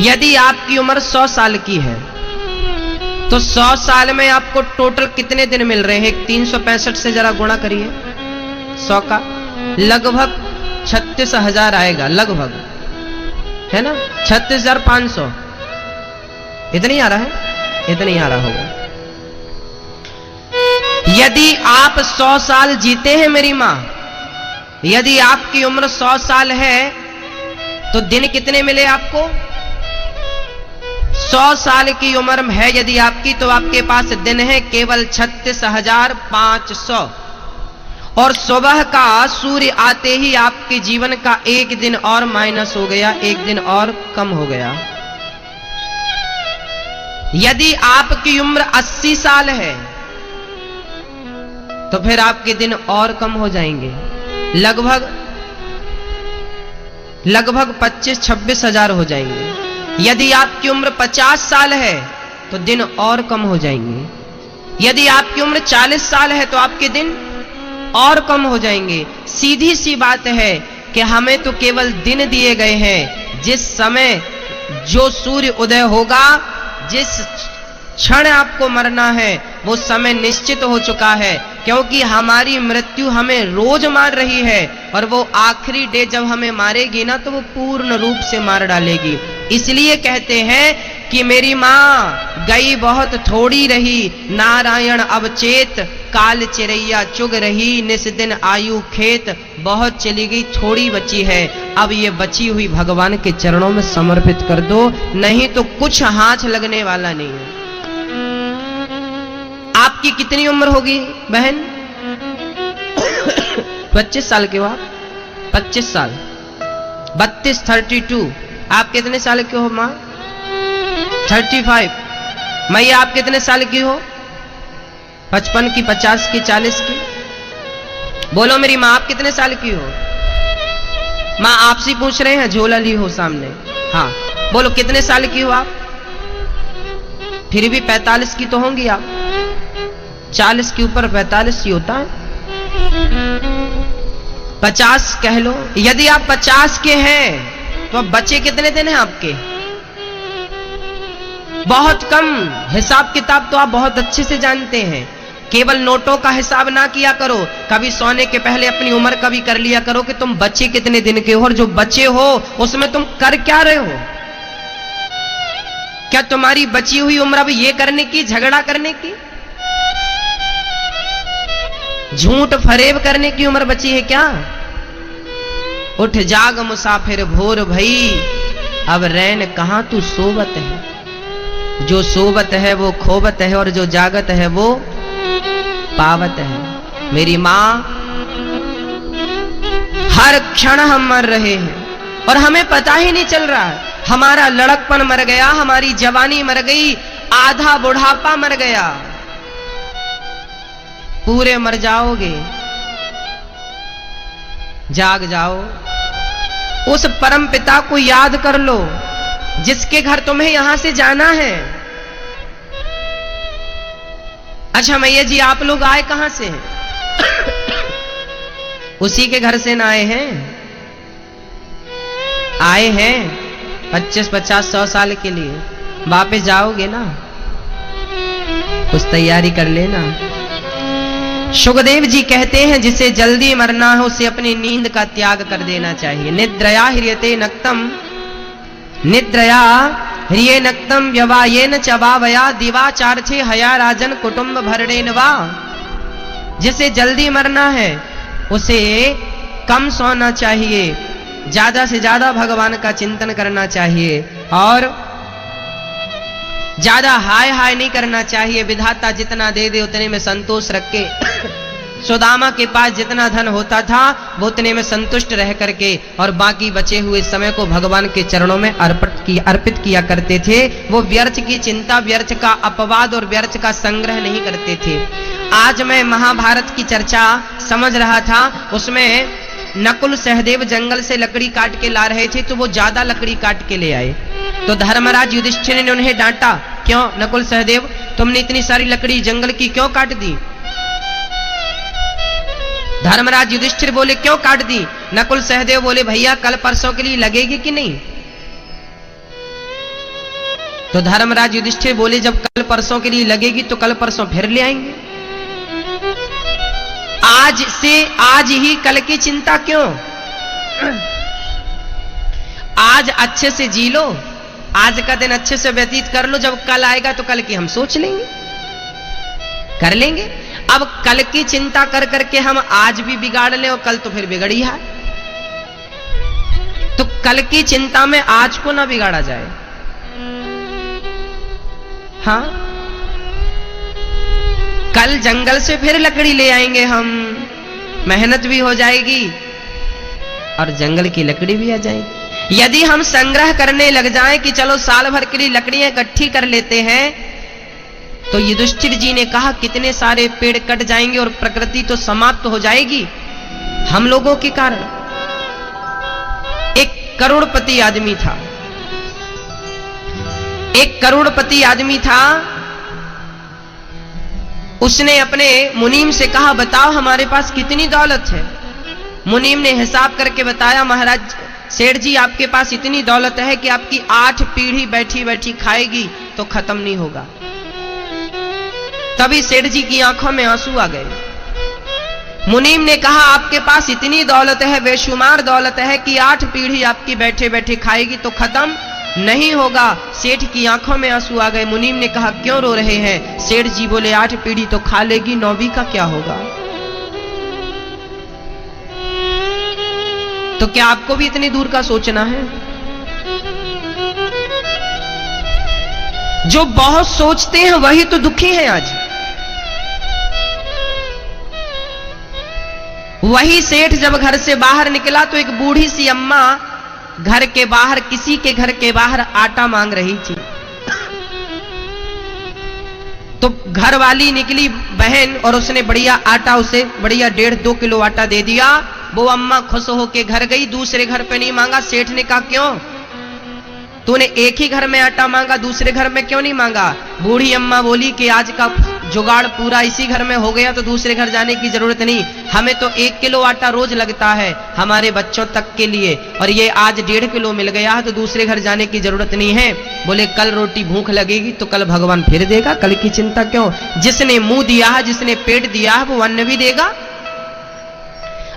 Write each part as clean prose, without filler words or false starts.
यदि आपकी उम्र 100 साल की है तो 100 साल में आपको टोटल कितने दिन मिल रहे हैं? 365 से जरा गुणा करिए 100 का, लगभग 36,000 आएगा, लगभग, है ना? 36,500 इतनी आ रहा है, इतनी आ रहा होगा। यदि आप 100 साल जीते हैं मेरी मां, यदि आपकी उम्र 100 साल है तो दिन कितने मिले आपको? 100 साल की उम्र है यदि आपकी तो आपके पास दिन है केवल 36,500। और सुबह का सूर्य आते ही आपके जीवन का एक दिन और माइनस हो गया, एक दिन और कम हो गया। यदि आपकी उम्र 80 साल है तो फिर आपके दिन और कम हो जाएंगे, लगभग 25-26 हजार हो जाएंगे। यदि आपकी उम्र 50 साल है तो दिन और कम हो जाएंगे। यदि आपकी उम्र 40 साल है तो आपके दिन और कम हो जाएंगे। सीधी सी बात है कि हमें तो केवल दिन दिए गए हैं। जिस समय जो सूर्य उदय होगा, जिस क्षण आपको मरना है वो समय निश्चित हो चुका है, क्योंकि हमारी मृत्यु हमें रोज मार रही है और वो आखिरी डे जब हमें मारेगी ना तो वो पूर्ण रूप से मार डालेगी। इसलिए कहते हैं कि मेरी मां गई बहुत थोड़ी रही, नारायण अवचेत, काल चिरैया चुग रही, निस दिन आयु खेत, बहुत चली गई थोड़ी बची है। अब ये बची हुई भगवान के चरणों में समर्पित कर दो, नहीं तो कुछ हाथ लगने वाला नहीं है। आपकी कितनी उम्र होगी बहन? 25 साल के हो आप? 25 साल, 32, 32। आप कितने साल के हो मां? 35। मैया आप कितने साल की हो? 55 की, 50 की, 40 की? बोलो मेरी मां आप कितने साल की हो? मां आपसे पूछ रहे हैं, झोला ली हो सामने। हाँ बोलो कितने साल की हो आप? फिर भी 45 की तो होंगी आप। 40 के ऊपर 45 ही होता है, 50 कह लो। यदि आप 50 के हैं तो अब बचे कितने दिन हैं आपके? बहुत कम। हिसाब किताब तो आप बहुत अच्छे से जानते हैं। केवल नोटों का हिसाब ना किया करो, कभी सोने के पहले अपनी उम्र का भी कर लिया करो कि तुम बचे कितने दिन के हो, और जो बचे हो उसमें तुम कर क्या रहे हो। क्या तुम्हारी बची हुई उम्र अब ये करने की, झगड़ा करने की, झूठ फरेब करने की उम्र बची है क्या? उठ जाग मुसाफिर भोर भई, अब रैन कहां तू सोवत है। जो सोवत है वो खोवत है, और जो जागत है वो पावत है। मेरी मां हर क्षण हम मर रहे हैं और हमें पता ही नहीं चल रहा है। हमारा लड़कपन मर गया, हमारी जवानी मर गई, आधा बुढ़ापा मर गया। पूरे मर जाओगे। जाग जाओ, उस परम पिता को याद कर लो जिसके घर तुम्हें यहां से जाना है। अच्छा मैया जी आप लोग आए कहां से हैं? उसी के घर से ना आए हैं? आए हैं 25, 50, 100 साल के लिए। वापस जाओगे ना, कुछ तैयारी कर लेना। सुखदेव जी कहते हैं जिसे जल्दी मरना है उसे अपनी नींद का त्याग कर देना चाहिए। निद्रया ह्रियते नक्तम, निद्रया ह्रिये नक्तम व्यवायेन चवावया दिवाचार्चे हया राजन कुटुंब भरणेन वा। जिसे जल्दी मरना है उसे कम सोना चाहिए, ज्यादा से ज्यादा भगवान का चिंतन करना चाहिए, और ज्यादा हाय हाय नहीं करना चाहिए। विधाता जितना दे दे उतने में संतोष रख के सुदामा के पास जितना धन होता था वो उतने में संतुष्ट रह करके और बाकी बचे हुए समय को भगवान के चरणों में अर्पित किया करते थे। वो व्यर्थ की चिंता, व्यर्थ का अपवाद और व्यर्थ का संग्रह नहीं करते थे। आज मैं महाभारत की चर्चा समझ रहा था, उसमें नकुल सहदेव जंगल से लकड़ी काट के ला रहे थे तो वो ज्यादा लकड़ी काट के ले आए। तो धर्मराज युधिष्ठिर ने उन्हें डांटा, क्यों नकुल सहदेव तुमने इतनी सारी लकड़ी जंगल की क्यों काट दी? धर्मराज युधिष्ठिर बोले क्यों काट दी? नकुल सहदेव बोले भैया कल परसों के लिए लगेगी कि नहीं? तो धर्मराज युधिष्ठिर बोले जब कल परसों के लिए लगेगी तो कल परसों फिर ले आएंगे। आज से आज ही कल की चिंता क्यों? आज अच्छे से जी लो, आज का दिन अच्छे से व्यतीत कर लो, जब कल आएगा तो कल की हम सोच लेंगे, कर लेंगे। अब कल की चिंता कर करके हम आज भी बिगाड़ लें और कल तो फिर बिगड़ी है, तो कल की चिंता में आज को ना बिगाड़ा जाए। हाँ, कल जंगल से फिर लकड़ी ले आएंगे हम, मेहनत भी हो जाएगी और जंगल की लकड़ी भी आ जाएगी। यदि हम संग्रह करने लग जाएं कि चलो साल भर के लिए लकड़ियां इकट्ठी कर लेते हैं, तो युधिष्ठिर जी ने कहा कितने सारे पेड़ कट जाएंगे और प्रकृति तो समाप्त हो जाएगी हम लोगों के कारण। एक करोड़पति आदमी था, एक करोड़पति आदमी था, उसने अपने मुनीम से कहा बताओ हमारे पास कितनी दौलत है। मुनीम ने हिसाब करके बताया महाराज सेठ जी आपके पास इतनी दौलत है कि आपकी 8 पीढ़ी बैठी बैठी खाएगी तो खत्म नहीं होगा। तभी सेठ जी की आंखों में आंसू आ गए। मुनीम ने कहा आपके पास इतनी दौलत है, बेशुमार दौलत है कि 8 पीढ़ी आपकी बैठे बैठे खाएगी तो खत्म नहीं होगा। सेठ की आंखों में आंसू आ गए। मुनीम ने कहा क्यों रो रहे हैं? सेठ जी बोले 8 पीढ़ी तो खा लेगी, 9वीं का क्या होगा? तो क्या आपको भी इतनी दूर का सोचना है? जो बहुत सोचते हैं वही तो दुखी हैं आज। वही सेठ जब घर से बाहर निकला तो एक बूढ़ी सी अम्मा घर के बाहर, किसी के घर के बाहर आटा मांग रही थी। तो घर वाली निकली बहन और उसने बढ़िया आटा, उसे बढ़िया 1.5-2 किलो आटा दे दिया। वो अम्मा खुश होके घर गई, दूसरे घर पे नहीं मांगा। सेठ ने कहा क्यों? तूने एक ही घर में आटा मांगा, दूसरे घर में क्यों नहीं मांगा? बूढ़ी अम्मा बोली कि आज का जुगाड़ पूरा इसी घर में हो गया तो दूसरे घर जाने की जरूरत नहीं। हमें तो 1 किलो आटा रोज लगता है हमारे बच्चों तक के लिए, और ये आज 1.5 किलो मिल गया है तो दूसरे घर जाने की जरूरत नहीं है। बोले कल रोटी भूख लगेगी तो कल भगवान फिर देगा, कल की चिंता क्यों? जिसने मुंह दिया है, जिसने पेट दिया है, वो अन्न भी देगा।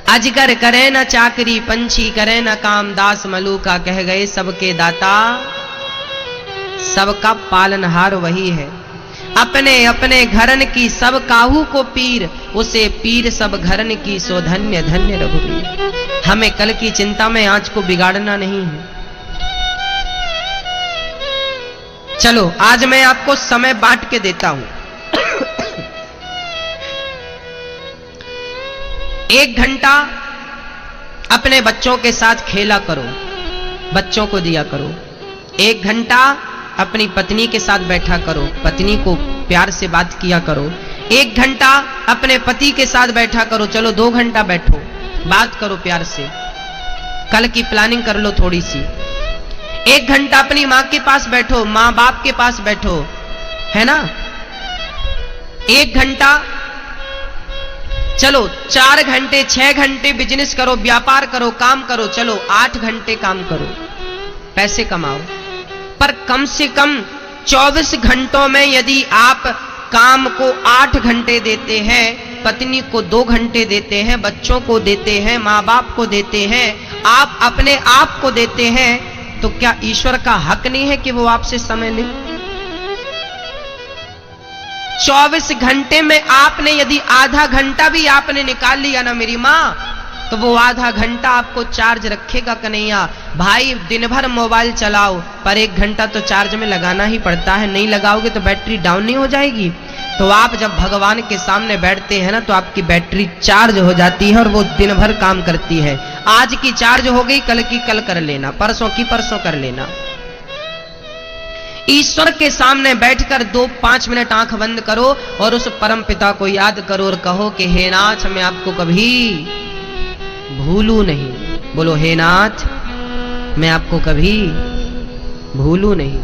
अजगर करे न चाकरी, पंछी करे न काम, दास मलूका कह गए सबके दाता, सबका पालनहार वही है। अपने अपने घरन की सब काहू को पीर, उसे पीर सब घरन की, सो धन्य धन्य रघुवीर। हमें कल की चिंता में आज को बिगाड़ना नहीं है। चलो आज मैं आपको समय बांट के देता हूं। 1 घंटा अपने बच्चों के साथ खेला करो, बच्चों को दिया करो। 1 घंटा अपनी पत्नी के साथ बैठा करो, पत्नी को प्यार से बात किया करो। 1 घंटा अपने पति के साथ बैठा करो। चलो 2 घंटा बैठो, बात करो प्यार से, कल की प्लानिंग कर लो थोड़ी सी। 1 घंटा अपनी मां के पास बैठो, मां बाप के पास बैठो, है ना। 1 घंटा, चलो 4 घंटे 6 घंटे बिजनेस करो, व्यापार करो, काम करो। चलो 8 घंटे काम करो, पैसे कमाओ। पर कम से कम 24 घंटों में यदि आप काम को 8 घंटे देते हैं, पत्नी को 2 घंटे देते हैं, बच्चों को देते हैं, माँ बाप को देते हैं, आप अपने आप को देते हैं, तो क्या ईश्वर का हक नहीं है कि वो आपसे समय ले? 24 घंटे में आपने यदि आधा घंटा भी आपने निकाल लिया ना मेरी माँ, तो वो आधा घंटा आपको चार्ज रखेगा कन्हैया। भाई दिन भर मोबाइल चलाओ पर 1 घंटा तो चार्ज में लगाना ही पड़ता है, नहीं लगाओगे तो बैटरी डाउन नहीं हो जाएगी। तो आप जब भगवान के सामने बैठते हैं ना तो आपकी बैटरी चार्ज हो जाती है और वो दिन भर काम करती है। आज की चार्ज हो गई, कल की कल कर लेना, परसों की परसों कर लेना। ईश्वर के सामने बैठकर 2-5 मिनट आंख बंद करो और उस परम पिता को याद करो और कहो कि हे नाथ मैं आपको कभी भूलू नहीं। बोलो हे नाथ मैं आपको कभी भूलू नहीं।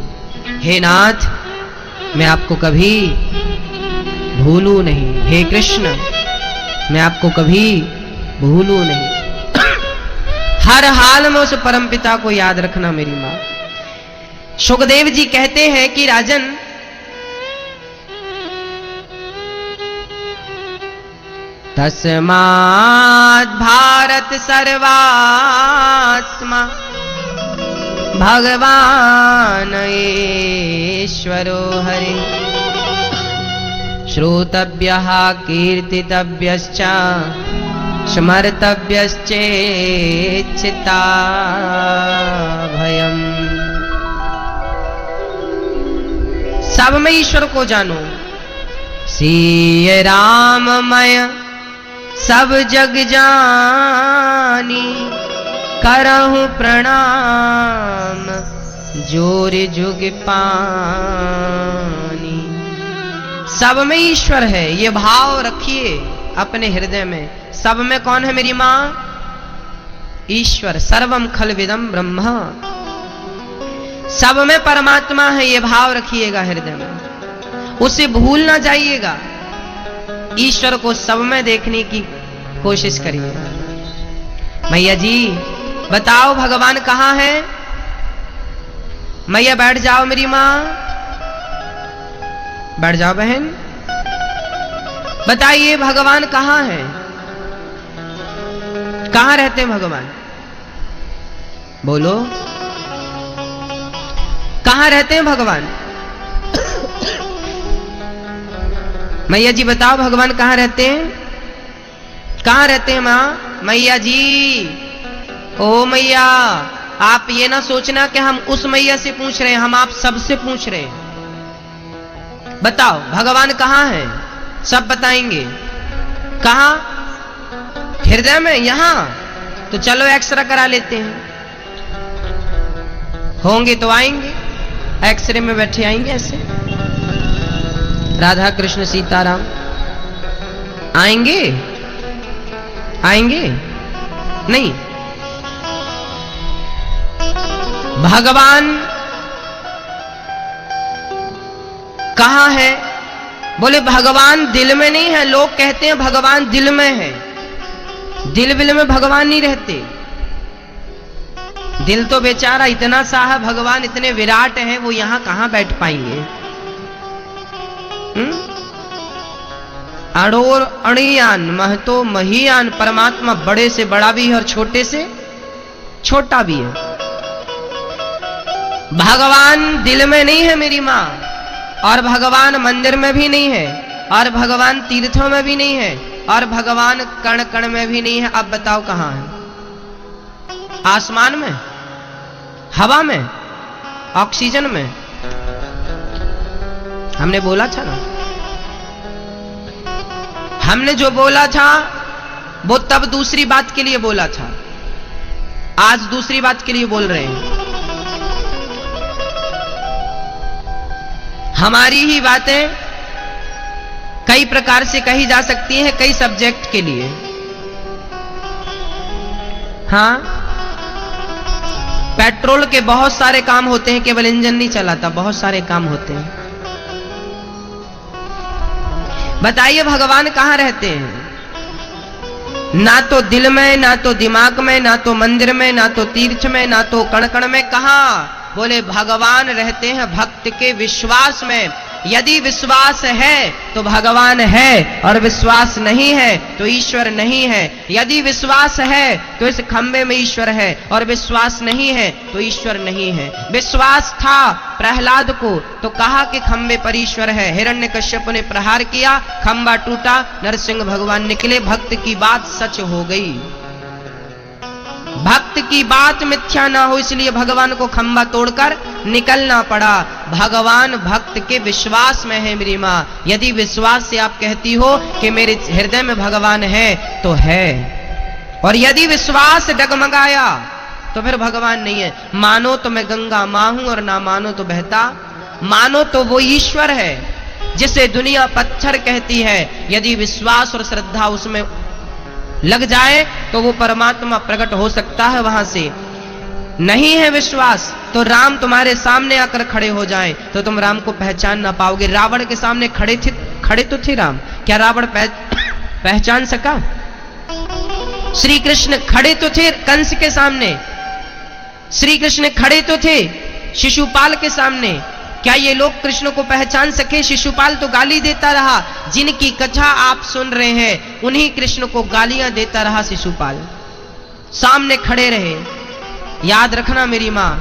हे नाथ मैं आपको कभी भूलू नहीं। हे कृष्ण मैं आपको कभी भूलू नहीं। हर हाल में उस परमपिता को याद रखना मेरी मां। सुखदेव जी कहते हैं कि राजन, तस्मात् भारत सर्वात्मा भगवान ईश्वरो हरि श्रोतव्यः कीर्तितव्यश्च स्मर्तव्यश्चेच्छिता भयम्। सब में ईश्वर को जानो। श्री राममय सब जग जानी, करहु प्रणाम जोर जुग पानी। सब में ईश्वर है, ये भाव रखिए अपने हृदय में। सब में कौन है मेरी मां? ईश्वर। सर्वम खलविदम ब्रह्म। सब में परमात्मा है, ये भाव रखिएगा हृदय में, उसे भूल ना जाइएगा। ईश्वर को सब में देखने की कोशिश करिए। मैया जी बताओ भगवान कहां है? मैया बैठ जाओ, मेरी मां बैठ जाओ। बहन बताइए भगवान कहां है? कहां रहते हैं भगवान? बोलो, कहां रहते हैं भगवान? मैया जी बताओ भगवान कहां रहते हैं? कहां रहते हैं मां? मैया जी, ओ मैया, आप ये ना सोचना कि हम उस मैया से पूछ रहे हैं, हम आप सबसे पूछ रहे हैं। बताओ भगवान कहां है? सब बताएंगे। कहां? हृदय में, यहां? तो चलो एक्सरे करा लेते हैं। होंगे तो आएंगे, एक्सरे में बैठे आएंगे ऐसे। राधा कृष्ण सीताराम आएंगे? आएंगे नहीं। भगवान कहां है? बोले भगवान दिल में नहीं है। लोग कहते हैं भगवान दिल में है। दिल विल में भगवान नहीं रहते। दिल तो बेचारा इतना सा है, भगवान इतने विराट हैं, वो यहां कहां बैठ पाएंगे? अड़ोर अणियान महतो महियान। परमात्मा बड़े से बड़ा भी है और छोटे से छोटा भी है। भगवान दिल में नहीं है मेरी मां, और भगवान मंदिर में भी नहीं है, और भगवान तीर्थों में भी नहीं है, और भगवान कण कण में भी नहीं है। अब बताओ कहां है? आसमान में, हवा में, ऑक्सीजन में? हमने बोला था ना, हमने जो बोला था वो तब दूसरी बात के लिए बोला था, आज दूसरी बात के लिए बोल रहे हैं। हमारी ही बातें कई प्रकार से कही जा सकती हैं, कई सब्जेक्ट के लिए। हां, पेट्रोल के बहुत सारे काम होते हैं, केवल इंजन नहीं चलाता, बहुत सारे काम होते हैं। बताइए भगवान कहां रहते हैं? ना तो दिल में, ना तो दिमाग में, ना तो मंदिर में, ना तो तीर्थ में, ना तो कण कण में। कहां? बोले भगवान रहते हैं भक्त के विश्वास में। यदि विश्वास है तो भगवान है, और विश्वास नहीं है तो ईश्वर नहीं है। यदि विश्वास है तो इस खंबे में ईश्वर है, और विश्वास नहीं है तो ईश्वर नहीं है। विश्वास था प्रहलाद को तो कहा कि खंबे पर ईश्वर है। हिरण्यकश्यप ने प्रहार किया, खंबा टूटा, नरसिंह भगवान निकले। भक्त की बात सच हो गई। भक्त की बात मिथ्या ना हो, इसलिए भगवान को खंबा तोड़कर निकलना पड़ा। भगवान भक्त के विश्वास में है मेरी मां। यदि विश्वास से आप कहती हो कि मेरे हृदय में भगवान है तो है, और यदि विश्वास डगमगाया तो फिर भगवान नहीं है। मानो तो मैं गंगा मां हूं, और ना मानो तो बहता। मानो तो वो ईश्वर है जिसे दुनिया पत्थर कहती है। यदि विश्वास और श्रद्धा उसमें लग जाए तो वो परमात्मा प्रकट हो सकता है वहां से। नहीं है विश्वास तो राम तुम्हारे सामने आकर खड़े हो जाएं तो तुम राम को पहचान ना पाओगे। रावण के सामने खड़े तो थे राम, क्या रावण पहचान सका? श्री कृष्ण खड़े तो थे कंस के सामने, श्री कृष्ण खड़े तो थे शिशुपाल के सामने, क्या ये लोग कृष्ण को पहचान सके? शिशुपाल तो गाली देता रहा। जिनकी कथा आप सुन रहे हैं उन्हीं कृष्ण को गालियां देता रहा शिशुपाल, सामने खड़े रहे। याद रखना मेरी मां,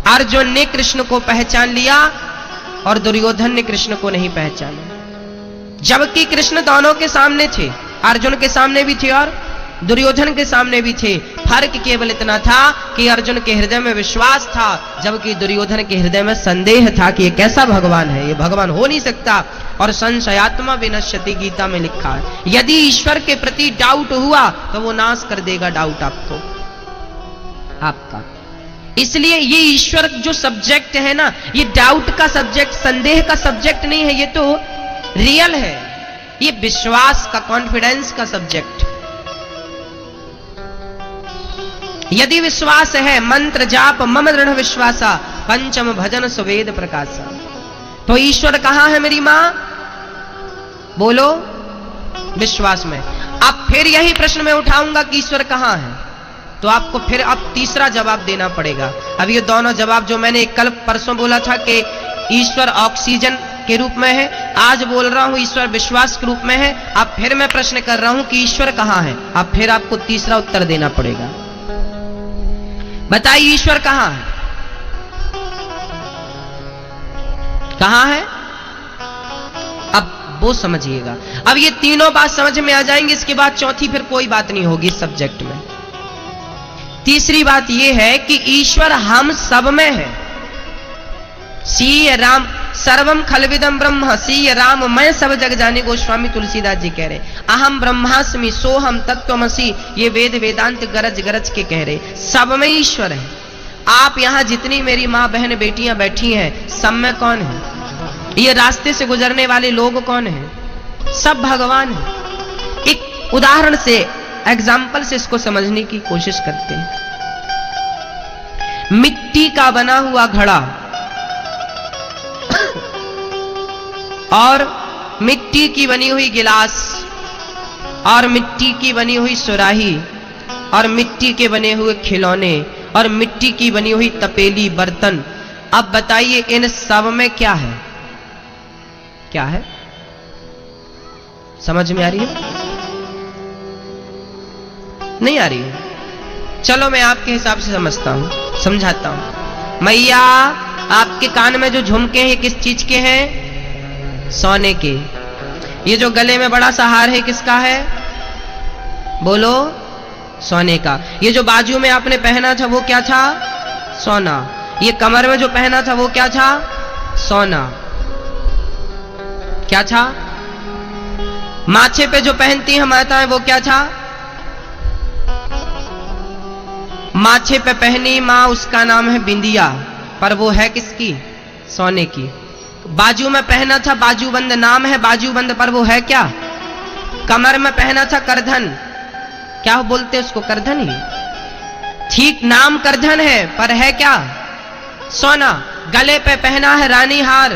अर्जुन ने कृष्ण को पहचान लिया और दुर्योधन ने कृष्ण को नहीं पहचाना, जबकि कृष्ण दोनों के सामने थे। अर्जुन के सामने भी थे और दुर्योधन के सामने भी थे। फर्क केवल इतना था कि अर्जुन के हृदय में विश्वास था, जबकि दुर्योधन के हृदय में संदेह था कि ये कैसा भगवान है, ये भगवान हो नहीं सकता। और संशयात्मा विनश्यति, गीता में लिखा है, यदि ईश्वर के प्रति डाउट हुआ तो वो नाश कर देगा डाउट आपका। इसलिए ये ईश्वर जो सब्जेक्ट है ना, ये डाउट का सब्जेक्ट, संदेह का सब्जेक्ट नहीं है, ये तो रियल है, ये विश्वास का, कॉन्फिडेंस का सब्जेक्ट। यदि विश्वास है, मंत्र जाप मम दृढ़ विश्वासा, पंचम भजन सुवेद प्रकाशा। तो ईश्वर कहां है मेरी मां? बोलो, विश्वास में। अब फिर यही प्रश्न मैं उठाऊंगा कि ईश्वर कहां है, तो आपको फिर अब तीसरा जवाब देना पड़ेगा। अब ये दोनों जवाब जो मैंने कल परसों बोला था कि ईश्वर ऑक्सीजन के रूप में है, आज बोल रहा हूं ईश्वर विश्वास के रूप में है। अब फिर मैं प्रश्न कर रहा हूं कि ईश्वर कहां है। अब फिर आपको तीसरा उत्तर देना पड़ेगा। बताइए ईश्वर कहां है? कहां है? अब वो समझिएगा। अब ये तीनों बात समझ में आ जाएंगे, इसके बाद चौथी फिर कोई बात नहीं होगी इस सब्जेक्ट में। तीसरी बात यह है कि ईश्वर हम सब में है। सी राम सर्वम खलविदम ब्रह्म, सी राम मैं सब जग जाने, गोस्वामी तुलसीदास जी कह रहे। अहम ब्रह्मास्मि सोहम तत्त्वमसि, ये वेद वेदांत गरज गरज के कह रहे। सब में ईश्वर है। आप यहां जितनी मेरी मां बहन बेटियां बैठी हैं, सब में कौन है? ये रास्ते से गुजरने वाले लोग कौन है? सब भगवान है। एक उदाहरण से, एग्जाम्पल से इसको समझने की कोशिश करते हैं। मिट्टी का बना हुआ घड़ा और मिट्टी की बनी हुई गिलास और मिट्टी की बनी हुई सुराही और मिट्टी के बने हुए खिलौने और मिट्टी की बनी हुई तपेली, बर्तन। अब बताइए इन सब में क्या है? क्या है? समझ में आ रही है? नहीं आ रही है? चलो मैं आपके हिसाब से समझता हूं, समझाता हूं। मैया, आपके कान में जो झुमके हैं ये किस चीज के हैं? सोने के। ये जो गले में बड़ा सा हार है किसका है? बोलो, सोने का। ये जो बाजू में आपने पहना था वो क्या था? सोना। ये कमर में जो पहना था वो क्या था? सोना। क्या था? माथे पे जो पहनती हैं माताएं वो क्या था? माथे पे पहनी मां, उसका नाम है बिंदिया, पर वो है किसकी? सोने की। बाजू में पहना था बाजूबंद, नाम है बाजूबंद, पर वो है क्या? कमर में पहना था करधन, क्या बोलते उसको? करधन ही। ठीक, नाम करधन है पर है क्या? सोना। गले पे पहना है रानी हार,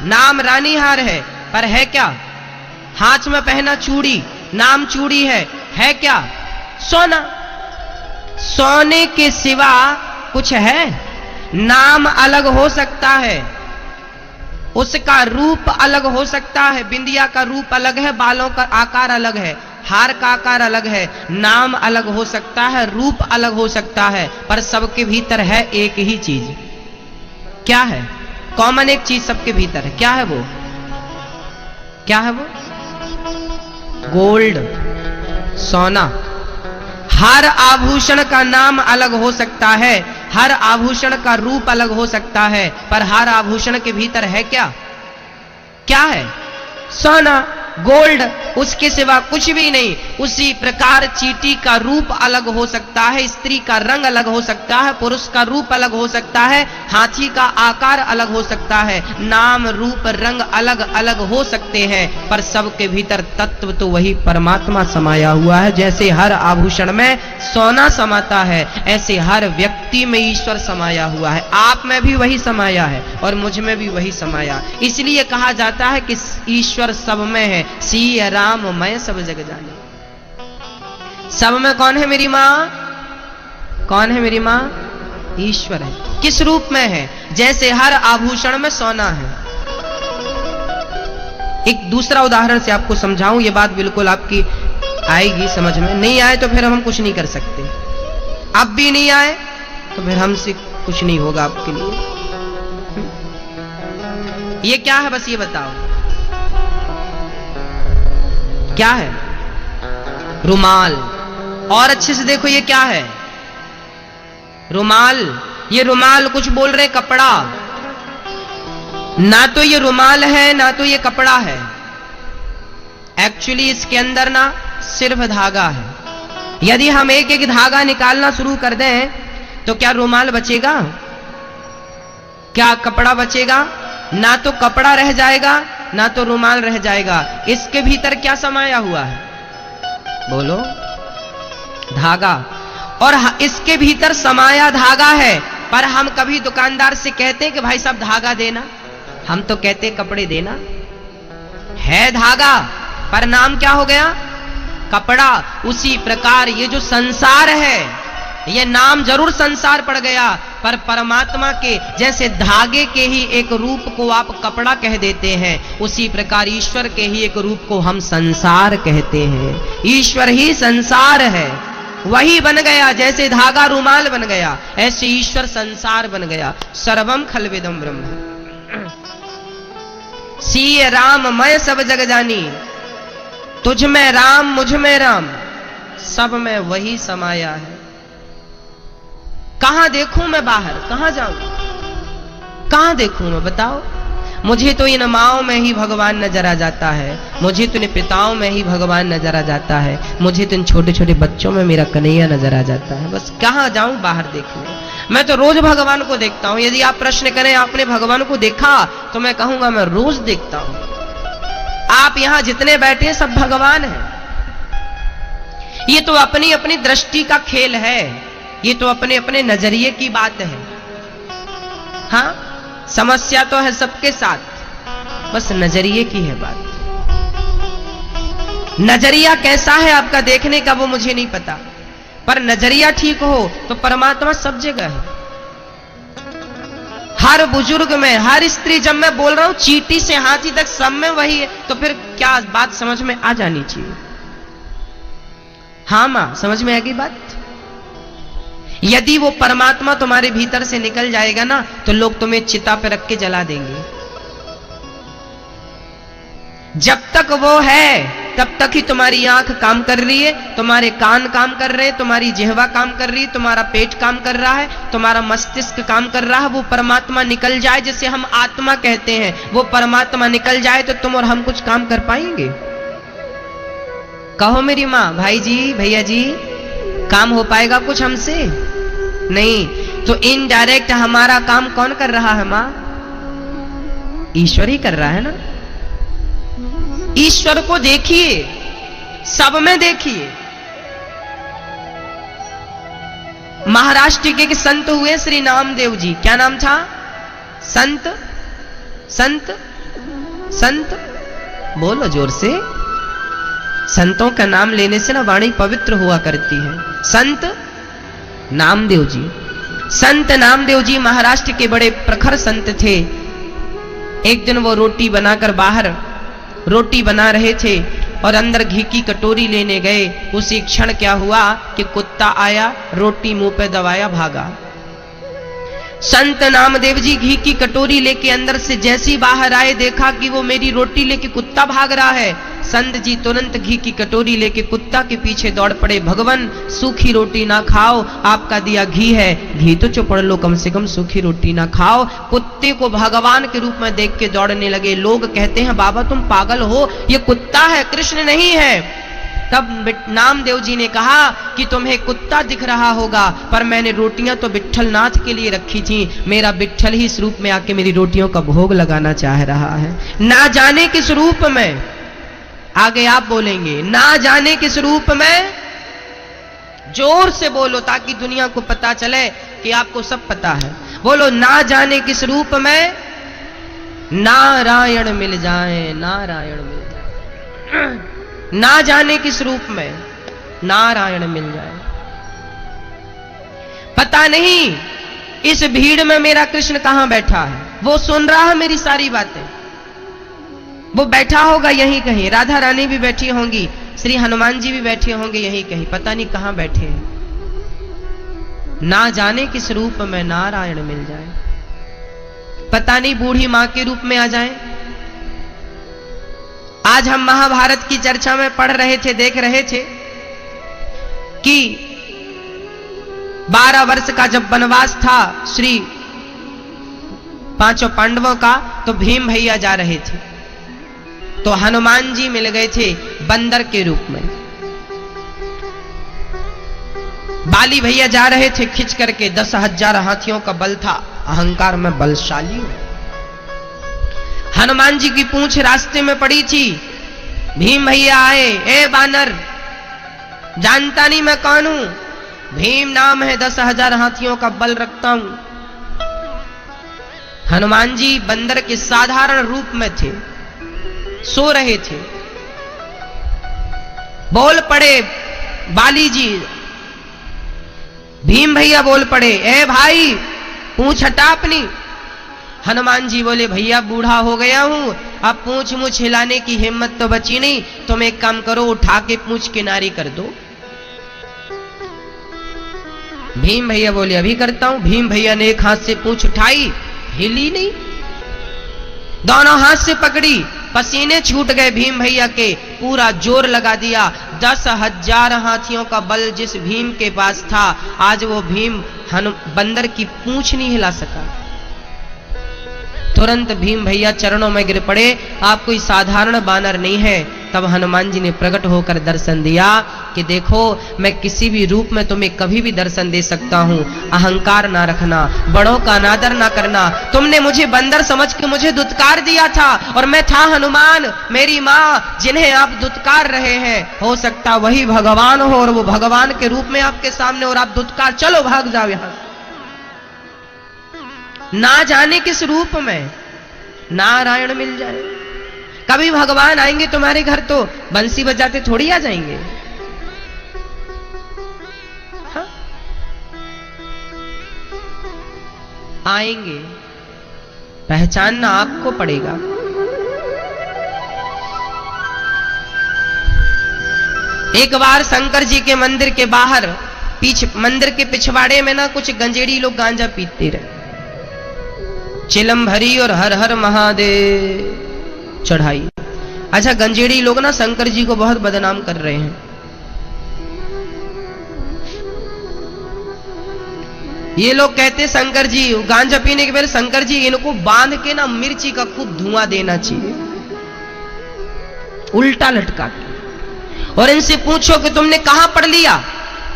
नाम रानी हार है पर है क्या? हाथ में पहना चूड़ी, नाम चूड़ी है क्या? सोना। सोने के सिवा कुछ है? नाम अलग हो सकता है, उसका रूप अलग हो सकता है। बिंदिया का रूप अलग है, बालों का आकार अलग है, हार का आकार अलग है, नाम अलग हो सकता है, रूप अलग हो सकता है, पर सबके भीतर है एक ही चीज। क्या है? कॉमन एक चीज सबके भीतर है। क्या है वो? क्या है वो? गोल्ड, सोना। हर आभूषण का नाम अलग हो सकता है, हर आभूषण का रूप अलग हो सकता है, पर हर आभूषण के भीतर है क्या? क्या है? सोना, गोल्ड, उसके सिवा कुछ भी नहीं। उसी प्रकार चींटी का रूप अलग हो सकता है, स्त्री का रंग अलग हो सकता है, पुरुष का रूप अलग हो सकता है, हाथी का आकार अलग हो सकता है, नाम रूप रंग अलग अलग हो सकते हैं, पर सबके भीतर तत्व तो वही परमात्मा समाया हुआ है। जैसे हर आभूषण में सोना समाता है, ऐसे हर व्यक्ति में ईश्वर समाया हुआ है। आप में भी वही समाया है और मुझ में भी वही समाया। इसलिए कहा जाता है कि ईश्वर सब में है, सी राम मैं सब जग जाने। सब में कौन है मेरी मां? कौन है मेरी मां? ईश्वर है। किस रूप में है? जैसे हर आभूषण में सोना है। एक दूसरा उदाहरण से आपको समझाऊं, ये बात बिल्कुल आपकी आएगी समझ में। नहीं आए तो फिर हम कुछ नहीं कर सकते। अब भी नहीं आए तो फिर हमसे कुछ नहीं होगा आपके लिए। ये क्या है बस ये बताओ, क्या है? रुमाल। और अच्छे से देखो ये क्या है? रुमाल। ये रुमाल कुछ बोल रहे कपड़ा। ना तो ये रुमाल है ना तो ये कपड़ा है। एक्चुअली इसके अंदर ना सिर्फ धागा है। यदि हम एक एक धागा निकालना शुरू कर दें तो क्या रुमाल बचेगा? क्या कपड़ा बचेगा? ना तो कपड़ा रह जाएगा ना तो रुमाल रह जाएगा। इसके भीतर क्या समाया हुआ है? बोलो, धागा। और इसके भीतर समाया धागा है। पर हम कभी दुकानदार से कहते हैं कि भाई साहब धागा देना? हम तो कहते कपड़े देना। है धागा पर नाम क्या हो गया? कपड़ा। उसी प्रकार ये जो संसार है, ये नाम जरूर संसार पड़ गया, पर परमात्मा के जैसे धागे के ही एक रूप को आप कपड़ा कह देते हैं, उसी प्रकार ईश्वर के ही एक रूप को हम संसार कहते हैं। ईश्वर ही संसार है, वही बन गया। जैसे धागा रुमाल बन गया, ऐसे ईश्वर संसार बन गया। सर्वम खलविदम ब्रह्म। सीय राम मैं सब जग जानी, तुझ में राम मुझ में राम, सब में वही समाया है। कहां देखूं मैं बाहर? कहां जाऊं? कहां देखूं मैं? बताओ। मुझे तो इन माओं में ही भगवान नजर आ जाता है, मुझे तो इन पिताओं में ही भगवान नजर आ जाता है, मुझे तो इन छोटे छोटे बच्चों में मेरा कन्हैया नजर आ जाता है। बस कहां जाऊं बाहर देखने? मैं तो रोज भगवान को देखता हूं। यदि आप प्रश्न करें आपने भगवान को देखा, तो मैं कहूंगा मैं रोज देखता हूं। आप यहां जितने बैठे सब भगवान हैं। ये तो अपनी अपनी दृष्टि का खेल है, ये तो अपने अपने नजरिए की बात है। हाँ, समस्या तो है सबके साथ, बस नजरिए की है बात। नजरिया कैसा है आपका देखने का वो मुझे नहीं पता, पर नजरिया ठीक हो तो परमात्मा सब जगह है। हर बुजुर्ग में, हर स्त्री, जब मैं बोल रहा हूं चींटी से हाथी तक सब में वही है, तो फिर क्या बात समझ में आ जानी चाहिए। हाँ मां, समझ में आएगी बात। यदि वो परमात्मा तुम्हारे भीतर से निकल जाएगा ना, तो लोग तुम्हें चिता पे रख के जला देंगे। जब तक वो है तब तक ही तुम्हारी आंख काम कर रही है, तुम्हारे कान काम कर रहे हैं, तुम्हारी जिह्वा काम कर रही है, तुम्हारा पेट काम कर रहा है, तुम्हारा मस्तिष्क काम कर रहा है। वो परमात्मा निकल जाए, जिसे हम आत्मा कहते हैं, वो परमात्मा निकल जाए तो तुम और हम कुछ काम कर पाएंगे? कहो मेरी माँ, भाई जी, भैया जी, काम हो पाएगा कुछ हमसे? नहीं। तो इनडायरेक्ट हमारा काम कौन कर रहा है मां? ईश्वर ही कर रहा है ना। ईश्वर को देखिए, सब में देखिए। महाराष्ट्र के संत हुए श्री नामदेव जी। क्या नाम था? संत संत संत बोलो जोर से। संतों का नाम लेने से ना वाणी पवित्र हुआ करती है। संत नामदेव जी, संत नामदेव जी महाराष्ट्र के बड़े प्रखर संत थे। एक दिन वो रोटी बनाकर बाहर रोटी बना रहे थे और अंदर घी की कटोरी लेने गए। उसी क्षण क्या हुआ कि कुत्ता आया, रोटी मुंह पे दबाया, भागा। संत नामदेव जी घी की कटोरी लेके अंदर से जैसी बाहर आए, देखा कि वो मेरी रोटी लेके कुत्ता भाग रहा है। संत जी तुरंत घी की कटोरी लेके कुत्ता के पीछे दौड़ पड़े। भगवान, सूखी रोटी ना खाओ, आपका दिया घी है, घी तो चुपड़ लो, कम से कम सूखी रोटी ना खाओ। कुत्ते को भगवान के रूप में देख के दौड़ने लगे। लोग कहते हैं बाबा तुम पागल हो, ये कुत्ता है, कृष्ण नहीं है। तब नामदेव जी ने कहा कि तुम्हें कुत्ता दिख रहा होगा, पर मैंने रोटियां तो विट्ठल नाथ के लिए रखी थी। मेरा विट्ठल ही इस रूप में आके मेरी रोटियों का भोग लगाना चाह रहा है। ना जाने किस रूप में, आगे आप बोलेंगे, ना जाने किस रूप में। जोर से बोलो ताकि दुनिया को पता चले कि आपको सब पता है। बोलो, ना जाने किस रूप में नारायण मिल जाए, नारायण मिल जाए। ना जाने किस रूप में नारायण मिल जाए। पता नहीं इस भीड़ में मेरा कृष्ण कहां बैठा है। वो सुन रहा है मेरी सारी बातें, वो बैठा होगा यहीं कहीं, राधा रानी भी बैठी होंगी, श्री हनुमान जी भी बैठे होंगे यहीं कहीं, पता नहीं कहां बैठे हैं। ना जाने किस रूप में नारायण मिल जाए, पता नहीं बूढ़ी मां के रूप में आ जाए। आज हम महाभारत की चर्चा में पढ़ रहे थे, देख रहे थे कि 12 वर्ष का जब वनवास था श्री पांचों पांडवों का, तो भीम भैया जा रहे थे, तो हनुमान जी मिल गए थे बंदर के रूप में। बाली भैया जा रहे थे खिंच करके, 10,000 हाथियों का बल था, अहंकार में बलशाली। हनुमान जी की पूंछ रास्ते में पड़ी थी, भीम भैया आए, ए बानर, जानता नहीं मैं कौन हूं, भीम नाम है, 10,000 हाथियों का बल रखता हूं। हनुमान जी बंदर के साधारण रूप में थे, सो रहे थे, बोल पड़े बाली जी, भीम भैया बोल पड़े, ए भाई पूंछ हटा अपनी। हनुमान जी बोले, भैया बूढ़ा हो गया हूं, अब पूंछ मुछ हिलाने की हिम्मत तो बची नहीं, तुम एक काम करो, उठा के पूंछ किनारी कर दो। भीम भैया बोले, अभी करता हूं। भीम भैया ने एक हाथ से पूंछ उठाई, हिली नहीं, दोनों हाथ से पकड़ी, पसीने छूट गए भीम भैया के, पूरा जोर लगा दिया। 10,000 हाथियों का बल जिस भीम के पास था, आज वो भीम बंदर की पूंछ नहीं हिला सका। तुरंत भीम भैया चरणों में गिर पड़े, आप कोई साधारण बानर नहीं है। तब हनुमान जी ने प्रकट होकर दर्शन दिया कि देखो, मैं किसी भी रूप में तुम्हें कभी भी दर्शन दे सकता हूं, अहंकार ना रखना, बड़ों का अनादर ना करना। तुमने मुझे बंदर समझ के मुझे दुत्कार दिया था, और मैं था हनुमान, मेरी मां, जिन्हें आप दुत्कार रहे हैं, हो सकता वही भगवान हो, और वो भगवान के रूप में आपके सामने, और आप दुत्कार, चलो भाग जाओ यहां। ना जाने किस रूप में नारायण मिल जाए। कभी भगवान आएंगे तुम्हारे घर तो बंसी बजाते थोड़ी आ जाएंगे, हाँ? आएंगे, पहचानना आपको पड़ेगा। एक बार शंकर जी के मंदिर के बाहर, मंदिर के पिछवाड़े में ना कुछ गंजेड़ी लोग गांजा पीते रहे, चिलम भरी और हर हर महादेव चढ़ाई। अच्छा, गंजेड़ी लोग ना शंकर जी को बहुत बदनाम कर रहे हैं। ये लोग कहते शंकर जी, गांजा पीने के पहले शंकर जी इनको बांध के ना मिर्ची का खूब धुआं देना चाहिए, उल्टा लटका के, और इनसे पूछो कि तुमने कहां पढ़ लिया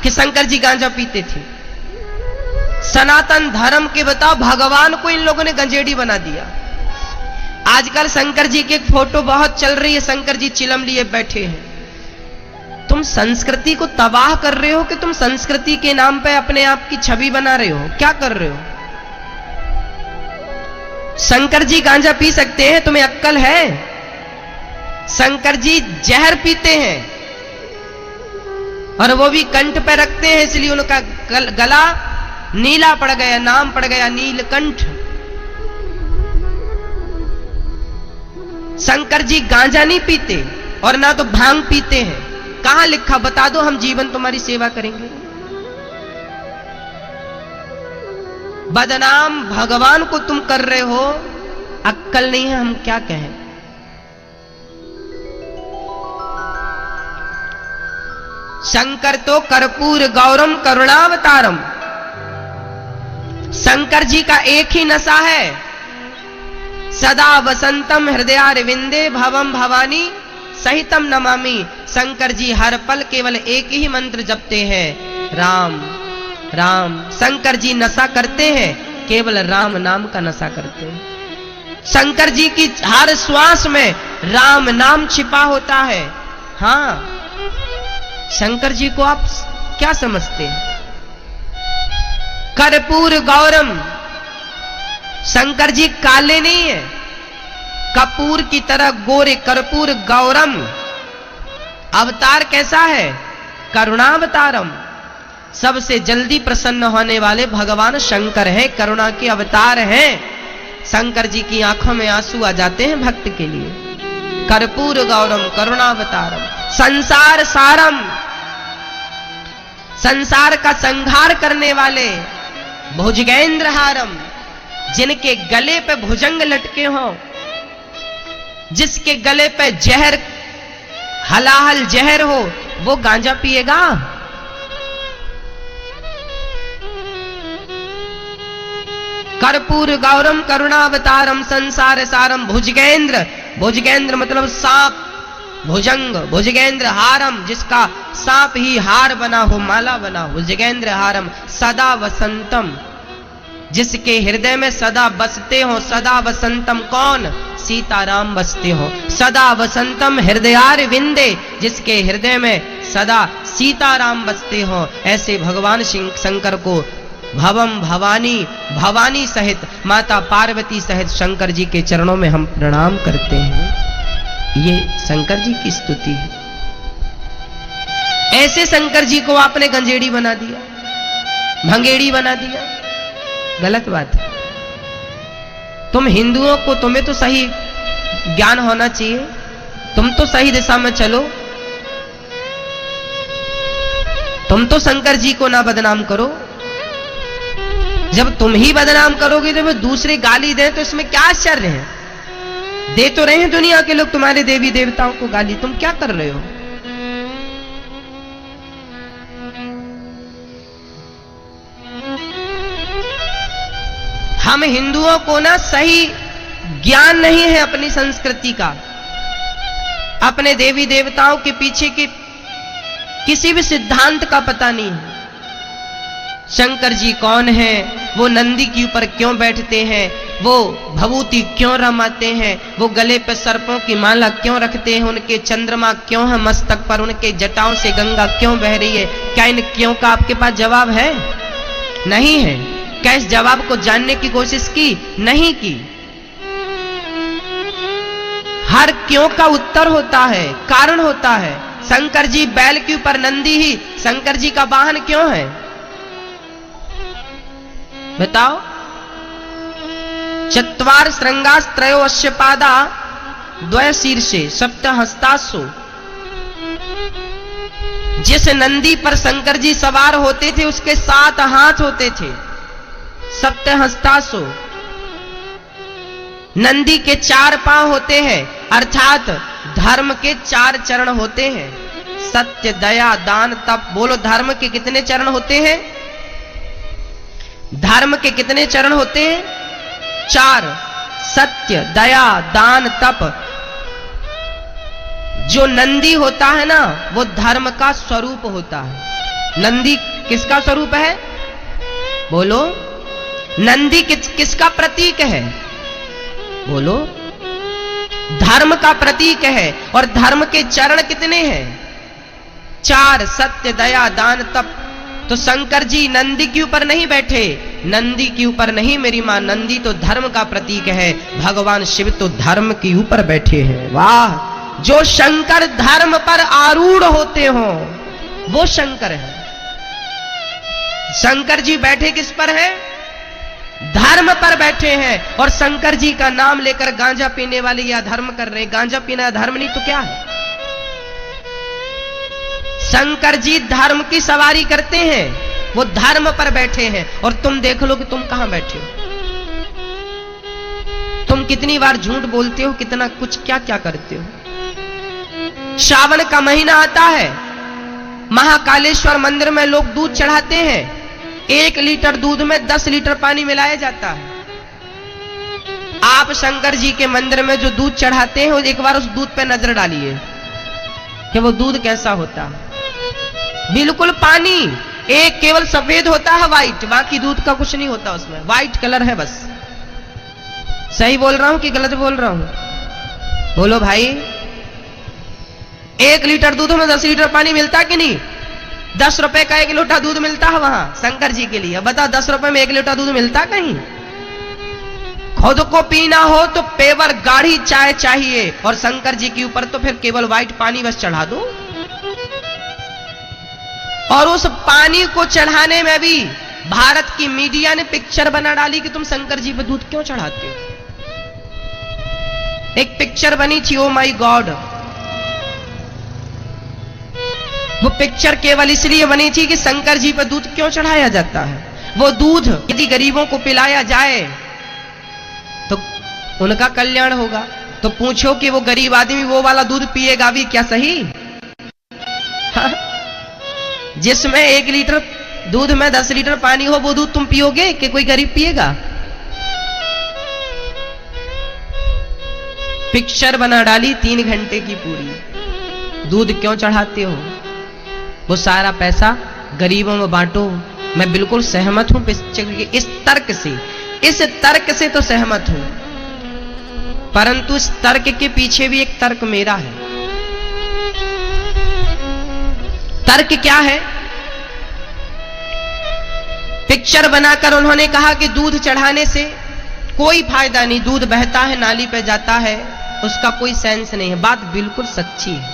कि शंकर जी गांजा पीते थे। सनातन धर्म के बताओ, भगवान को इन लोगों ने गंजेड़ी बना दिया। आजकल शंकर जी की एक फोटो बहुत चल रही है, शंकर जी चिलम लिए बैठे हैं। तुम संस्कृति को तबाह कर रहे हो कि तुम संस्कृति के नाम पे अपने आप की छवि बना रहे हो, क्या कर रहे हो? शंकर जी गांजा पी सकते हैं, तुम्हें अक्कल है? शंकर जी जहर पीते हैं, और वो भी कंठ पे रखते हैं, इसलिए उनका गला नीला पड़ गया, नाम पड़ गया नीलकंठ। शंकर जी गांजा नहीं पीते और ना तो भांग पीते हैं। कहां लिखा, बता दो, हम जीवन तुम्हारी सेवा करेंगे। बदनाम भगवान को तुम कर रहे हो, अक्कल नहीं है, हम क्या कहें। शंकर तो कर्पूर गौरम करुणावतारम, शंकर जी का एक ही नशा है, सदा वसंतम हृदयारविंदे भवम भवानी सहितम नमामि। शंकर जी हर पल केवल एक ही मंत्र जपते हैं, राम राम। शंकर जी नशा करते हैं, केवल राम नाम का नशा करते हैं। शंकर जी की हर श्वास में राम नाम छिपा होता है। हां, शंकर जी को आप क्या समझते हैं? कर्पूर गौरम, शंकर जी काले नहीं है, कपूर की तरह गोरे। कर्पूर गौरम, अवतार कैसा है? करुणावतारम। सबसे जल्दी प्रसन्न होने वाले भगवान शंकर हैं, करुणा के अवतार हैं। शंकर जी की आंखों में आंसू आ जाते हैं भक्त के लिए। कर्पूर गौरम करुणावतारम संसार सारम, संसार का संहार करने वाले भुजगेंद्र हारम, जिनके गले पे भुजंग लटके हों, जिसके गले पे जहर हलाहल जहर हो, वो गांजा पिएगा? कर्पूर गौरम करुणावतारम संसार सारम भुजगेंद्र, भुजगेंद्र मतलब सांप, भुजंग भुजगेंद्र हारम, जिसका सांप ही हार बना हो, माला बना हो, भुजगेंद्र हारम सदा वसंतम, जिसके हृदय में सदा बसते हो, सदा वसंतम कौन? सीताराम बसते हो। सदा वसंतम हृदयार विंदे, जिसके हृदय में सदा सीताराम बसते हो। ऐसे भगवान शंकर को भवम भवानी, भवानी सहित माता पार्वती सहित शंकर जी के चरणों में हम प्रणाम करते हैं। ये शंकर जी की स्तुति है। ऐसे शंकर जी को आपने गंजेड़ी बना दिया, भंगेड़ी बना दिया, गलत बात है। तुम हिंदुओं को, तुम्हें तो सही ज्ञान होना चाहिए, तुम तो सही दिशा में चलो, तुम तो शंकर जी को ना बदनाम करो। जब तुम ही बदनाम करोगे तो दूसरे गाली दें तो इसमें क्या आश्चर्य है? दे तो रहे हैं दुनिया के लोग तुम्हारे देवी देवताओं को गाली, तुम क्या कर रहे हो? हम हिंदुओं को ना सही ज्ञान नहीं है अपनी संस्कृति का, अपने देवी देवताओं के पीछे के किसी भी सिद्धांत का पता नहीं है। शंकर जी कौन है, वो नंदी के ऊपर क्यों बैठते हैं, वो भभूति क्यों रमाते हैं, वो गले पर सर्पों की माला क्यों रखते हैं, उनके चंद्रमा क्यों है मस्तक पर, उनके जटाओं से गंगा क्यों बह रही है? क्या इन क्यों का आपके पास जवाब है? नहीं है। क्या इस जवाब को जानने की कोशिश की? नहीं की। हर क्यों का उत्तर होता है, कारण होता है। शंकर जी बैल के ऊपर, नंदी ही शंकर जी का वाहन क्यों है? बताओ। चत्वार श्रृंगास्त्रयो अश्वपादा द्वय शीर्षे सप्त हस्तासु। जिस नंदी पर शंकर जी सवार होते थे उसके 7 हाथ होते थे, सप्त हस्तासु। नंदी के 4 पांव होते हैं, अर्थात धर्म के 4 चरण होते हैं, सत्य दया दान तप। बोलो धर्म के कितने चरण होते हैं? धर्म के कितने चरण होते हैं? 4, सत्य दया दान तप। जो नंदी होता है ना, वो धर्म का स्वरूप होता है। नंदी किसका स्वरूप है? बोलो। नंदी किसका प्रतीक है? बोलो। धर्म का प्रतीक है। और धर्म के चरण कितने हैं? 4, सत्य दया दान तप। तो शंकर जी नंदी के ऊपर नहीं बैठे, नंदी के ऊपर नहीं मेरी मां, नंदी तो धर्म का प्रतीक है। भगवान शिव तो धर्म के ऊपर बैठे हैं। वाह! जो शंकर धर्म पर आरूढ़ होते हो वो शंकर है। शंकर जी बैठे किस पर है? धर्म पर बैठे हैं। और शंकर जी का नाम लेकर गांजा पीने वाले या धर्म कर रहे हैं। गांजा पीना धर्म नहीं तो क्या है? शंकर जी धर्म की सवारी करते हैं, वो धर्म पर बैठे हैं। और तुम देख लो कि तुम कहां बैठे हो। तुम कितनी बार झूठ बोलते हो, कितना कुछ क्या क्या करते हो। श्रावण का महीना आता है, महाकालेश्वर मंदिर में लोग दूध चढ़ाते हैं। 1 लीटर दूध में 10 लीटर पानी मिलाया जाता है। आप शंकर जी के मंदिर में जो दूध चढ़ाते हैं, एक बार उस दूध पे नजर डालिए कि वो दूध कैसा होता है। बिल्कुल पानी, एक केवल सफेद होता है, व्हाइट, बाकी दूध का कुछ नहीं होता उसमें, व्हाइट कलर है बस। सही बोल रहा हूं कि गलत बोल रहा हूं? बोलो भाई। 1 लीटर दूध में 10 लीटर पानी मिलता कि नहीं? 10 रुपए का 1 लोटा दूध मिलता है वहां शंकर जी के लिए। बता 10 रुपए में 1 लोटा दूध मिलता कहीं? खुद को पीना हो तो पेवर गाढ़ी चाय चाहिए, और शंकर जी के ऊपर तो फिर केवल व्हाइट पानी बस चढ़ा दो। और उस पानी को चढ़ाने में भी भारत की मीडिया ने पिक्चर बना डाली कि तुम शंकर जी पे दूध क्यों चढ़ाते हो। एक पिक्चर बनी थी, ओ माई गॉड। वो पिक्चर केवल इसलिए बनी थी कि शंकर जी पर दूध क्यों चढ़ाया जाता है। वो दूध यदि गरीबों को पिलाया जाए तो उनका कल्याण होगा। तो पूछो कि वो गरीब आदमी वो वाला दूध पिएगा भी क्या सही? हाँ? जिसमें 1 लीटर दूध में 10 लीटर पानी हो, वो दूध तुम पियोगे कि कोई गरीब पिएगा? पिक्चर बना डाली 3 घंटे की पूरी। दूध क्यों चढ़ाते हो? वो सारा पैसा गरीबों में बांटो। मैं बिल्कुल सहमत हूं पिक्चर के इस तर्क से तो सहमत हूं, परंतु इस तर्क के पीछे भी एक तर्क मेरा है। तर्क क्या है? पिक्चर बनाकर उन्होंने कहा कि दूध चढ़ाने से कोई फायदा नहीं, दूध बहता है, नाली पे जाता है, उसका कोई सेंस नहीं है। बात बिल्कुल सच्ची है,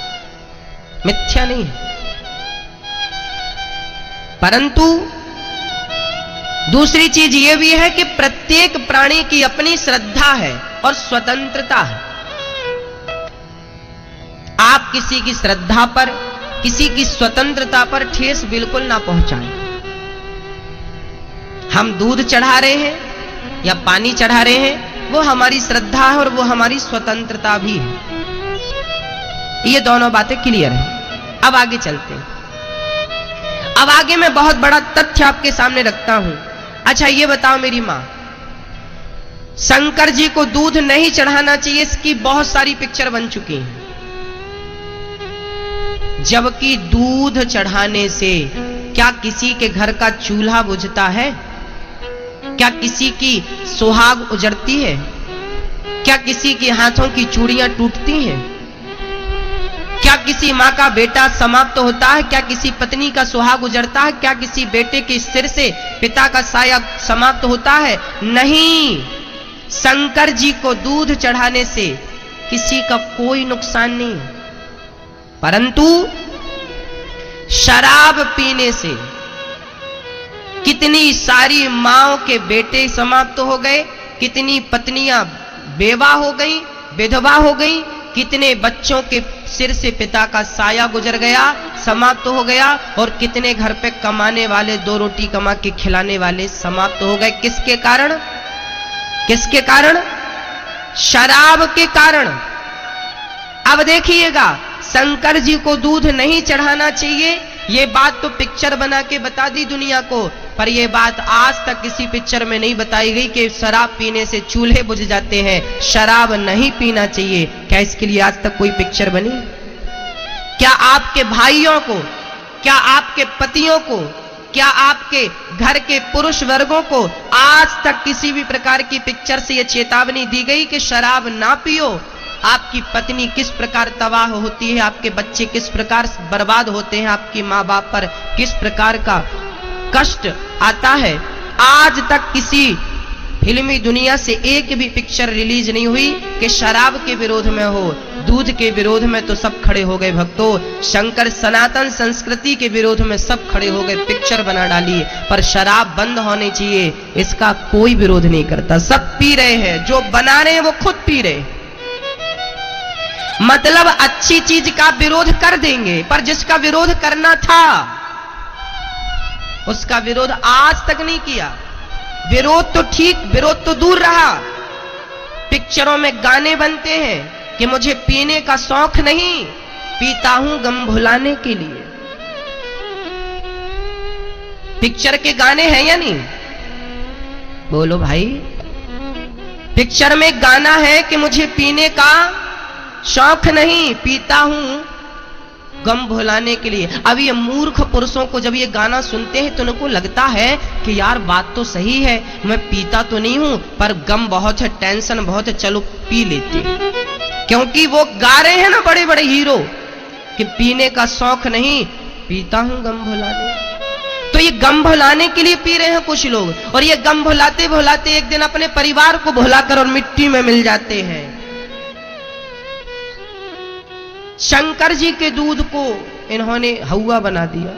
मिथ्या नहीं है। परंतु दूसरी चीज यह भी है कि प्रत्येक प्राणी की अपनी श्रद्धा है और स्वतंत्रता है। आप किसी की श्रद्धा पर, किसी की स्वतंत्रता पर ठेस बिल्कुल ना पहुंचाएं। हम दूध चढ़ा रहे हैं या पानी चढ़ा रहे हैं, वो हमारी श्रद्धा है और वो हमारी स्वतंत्रता भी है। ये दोनों बातें क्लियर हैं। अब आगे चलते हैं। अब आगे मैं बहुत बड़ा तथ्य आपके सामने रखता हूं। अच्छा ये बताओ मेरी मां, शंकर जी को दूध नहीं चढ़ाना चाहिए, इसकी बहुत सारी पिक्चर बन चुकी हैं। जबकि दूध चढ़ाने से क्या किसी के घर का चूल्हा बुझता है? क्या किसी की सुहाग उजड़ती है? क्या किसी के हाथों की चूड़ियां टूटती हैं? क्या किसी मां का बेटा समाप्त होता है? क्या किसी पत्नी का सुहाग उजड़ता है? क्या किसी बेटे के सिर से पिता का साया समाप्त होता है? नहीं। शंकर जी को दूध चढ़ाने से किसी का कोई नुकसान नहीं, परंतु शराब पीने से कितनी सारी माओं के बेटे समाप्त हो गए, कितनी पत्नियां बेवा हो गई, विधवा हो गई, कितने बच्चों के सिर से पिता का साया गुजर गया, समाप्त हो गया, और कितने घर पे कमाने वाले, 2 रोटी कमा के खिलाने वाले समाप्त हो गए। किसके कारण? किसके कारण? शराब के कारण। अब देखिएगा, शंकर जी को दूध नहीं चढ़ाना चाहिए, ये बात तो पिक्चर बना के बता दी दुनिया को, पर यह बात आज तक किसी पिक्चर में नहीं बताई गई कि शराब पीने से चूल्हे बुझ जाते हैं, शराब नहीं पीना चाहिए। क्या इसके लिए आज तक कोई पिक्चर बनी? क्या आपके भाइयों को, क्या आपके पतियों को, क्या आपके घर के पुरुष वर्गों को आज तक किसी भी प्रकार की पिक्चर से यह चेतावनी दी गई कि शराब ना पियो? आपकी पत्नी किस प्रकार तबाह होती है, आपके बच्चे किस प्रकार बर्बाद होते हैं, आपकी माँ बाप पर किस प्रकार का कष्ट आता है। आज तक किसी फिल्मी दुनिया से एक भी पिक्चर रिलीज नहीं हुई कि शराब के विरोध में हो। दूध के विरोध में तो सब खड़े हो गए भक्तों, शंकर सनातन संस्कृति के विरोध में सब खड़े हो गए, पिक्चर बना डाली, पर शराब बंद होनी चाहिए इसका कोई विरोध नहीं करता। सब पी रहे हैं, जो बना रहे हैं वो खुद पी रहे। मतलब अच्छी चीज का विरोध कर देंगे, पर जिसका विरोध करना था उसका विरोध आज तक नहीं किया। विरोध तो ठीक, विरोध तो दूर रहा। पिक्चरों में गाने बनते हैं कि मुझे पीने का शौक नहीं, पीता हूं गम भुलाने के लिए। पिक्चर के गाने हैं या नहीं? बोलो भाई। पिक्चर में गाना है कि मुझे पीने का शौक नहीं, पीता हूं गम भुलाने के लिए। अब ये मूर्ख पुरुषों को जब ये गाना सुनते हैं तो उनको लगता है कि यार बात तो सही है, मैं पीता तो नहीं हूं पर गम बहुत है, टेंशन बहुत है, चलो पी लेते। क्योंकि वो गा रहे हैं ना बड़े बड़े हीरो कि पीने का शौक नहीं, पीता हूं गम भुलाने। तो ये गम भुलाने के लिए पी रहे हैं कुछ लोग, और ये गम भुलाते भुलाते एक दिन अपने परिवार को भुलाकर और मिट्टी में मिल जाते हैं। शंकर जी के दूध को इन्होंने हवा बना दिया।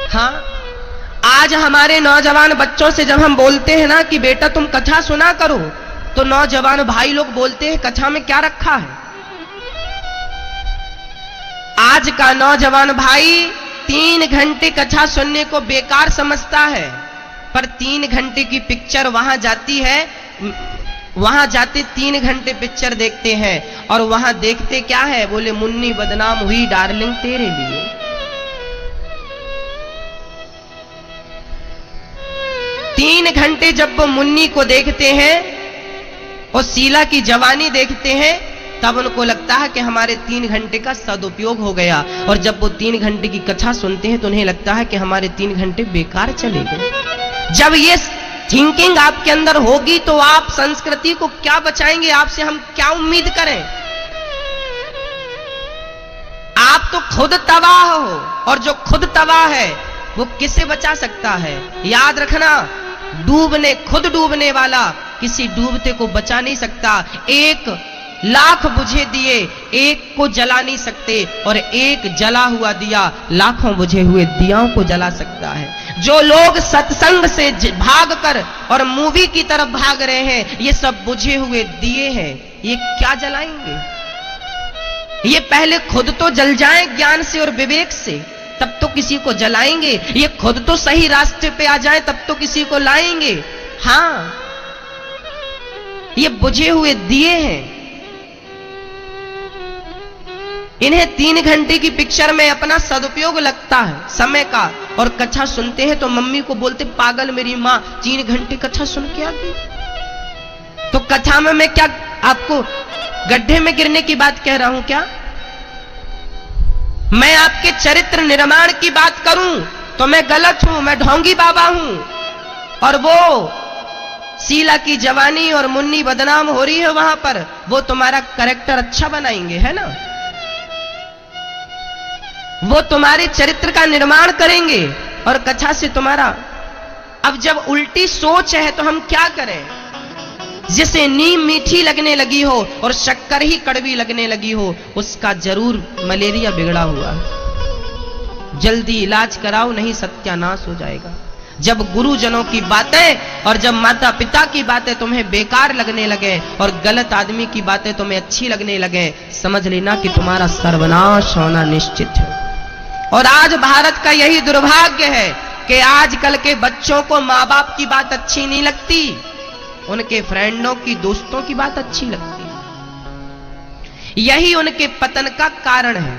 हाँ, आज हमारे नौजवान बच्चों से जब हम बोलते हैं ना कि बेटा तुम कथा सुना करो, तो नौजवान भाई लोग बोलते हैं कथा में क्या रखा है। आज का नौजवान भाई 3 घंटे कथा सुनने को बेकार समझता है, पर 3 घंटे की पिक्चर वहां जाती है, वहां जाते 3 घंटे पिक्चर देखते हैं और वहां देखते क्या है, बोले मुन्नी बदनाम हुई डार्लिंग तेरे लिए। तीन घंटे जब वो मुन्नी को देखते हैं और शीला की जवानी देखते हैं, तब उनको लगता है कि हमारे 3 घंटे का सदुपयोग हो गया, और जब वो 3 घंटे की कथा सुनते हैं तो उन्हें लगता है कि हमारे 3 घंटे बेकार चले गए। जब ये थिंकिंग आपके अंदर होगी तो आप संस्कृति को क्या बचाएंगे, आपसे हम क्या उम्मीद करें। आप तो खुद तबाह हो, और जो खुद तबाह है वो किसे बचा सकता है। याद रखना, खुद डूबने वाला किसी डूबते को बचा नहीं सकता। 1 लाख बुझे दिए एक को जला नहीं सकते, और एक जला हुआ दिया लाखों बुझे हुए दियाओं को जला सकता है। जो लोग सत्संग से भागकर और मूवी की तरफ भाग रहे हैं, ये सब बुझे हुए दिए हैं, ये क्या जलाएंगे। ये पहले खुद तो जल जाएं ज्ञान से और विवेक से, तब तो किसी को जलाएंगे। ये खुद तो सही रास्ते पे आ जाए, तब तो किसी को लाएंगे। हां, ये बुझे हुए दिए हैं, इन्हें 3 घंटे की पिक्चर में अपना सदुपयोग लगता है समय का, और कथा सुनते हैं तो मम्मी को बोलते पागल मेरी मां 3 घंटे कथा सुन के आ गई। तो कथा में मैं क्या आपको गड्ढे में गिरने की बात कह रहा हूं क्या? मैं आपके चरित्र निर्माण की बात करूं तो मैं गलत हूं, मैं ढोंगी बाबा हूं। और वो शीला की जवानी और मुन्नी बदनाम हो रही है वहां पर, वो तुम्हारा कैरेक्टर अच्छा बनाएंगे, है ना, वो तुम्हारे चरित्र का निर्माण करेंगे और कथा से तुम्हारा। अब जब उल्टी सोच है तो हम क्या करें। जिसे नीम मीठी लगने लगी हो और शक्कर ही कड़वी लगने लगी हो, उसका जरूर मलेरिया बिगड़ा हुआ। जल्दी इलाज कराओ, नहीं सत्यानाश हो जाएगा। जब गुरुजनों की बातें और जब माता पिता की बातें तुम्हें बेकार लगने लगे और गलत आदमी की बातें तुम्हें अच्छी लगने लगे, समझ लेना कि तुम्हारा सर्वनाश होना निश्चित है। और आज भारत का यही दुर्भाग्य है कि आजकल के बच्चों को माँ बाप की बात अच्छी नहीं लगती, उनके फ्रेंडों की, दोस्तों की बात अच्छी लगती है। यही उनके पतन का कारण है।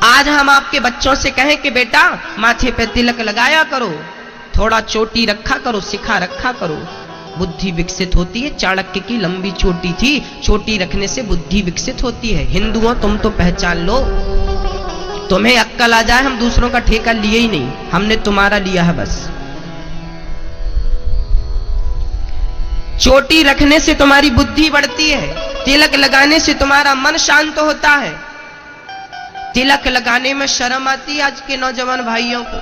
आज हम आपके बच्चों से कहें कि बेटा माथे पे तिलक लगाया करो, थोड़ा चोटी रखा करो, सिखा रखा करो, बुद्धि विकसित होती है। चाणक्य की लंबी चोटी थी, चोटी रखने से बुद्धि विकसित होती है। हिंदुओं तुम तो पहचान लो, तुम्हें अक्कल आ जाए, हम दूसरों का ठेका लिए ही नहीं, हमने तुम्हारा लिया है बस। चोटी रखने से तुम्हारी बुद्धि बढ़ती है, तिलक लगाने से तुम्हारा मन शांत होता है। तिलक लगाने में शर्म आती है आज के नौजवान भाइयों को,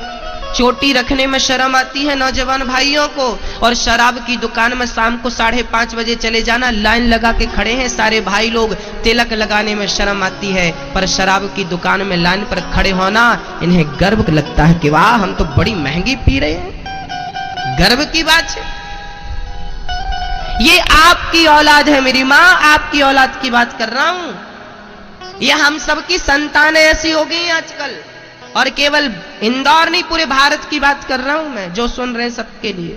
चोटी रखने में शर्म आती है नौजवान भाइयों को। और शराब की दुकान में शाम को 5:30 बजे चले जाना, लाइन लगा के खड़े हैं सारे भाई लोग, तिलक लगाने में शर्म आती है, पर शराब की दुकान में लाइन पर खड़े होना इन्हें गर्व लगता है कि वाह हम तो बड़ी महंगी पी रहे हैं। गर्व की बात है। ये आपकी औलाद है मेरी मां, आपकी औलाद की बात कर रहा हूं। ये हम सबकी संतानें ऐसी हो गई आजकल, और केवल इंदौर नहीं पूरे भारत की बात कर रहा हूं मैं, जो सुन रहे सबके लिए।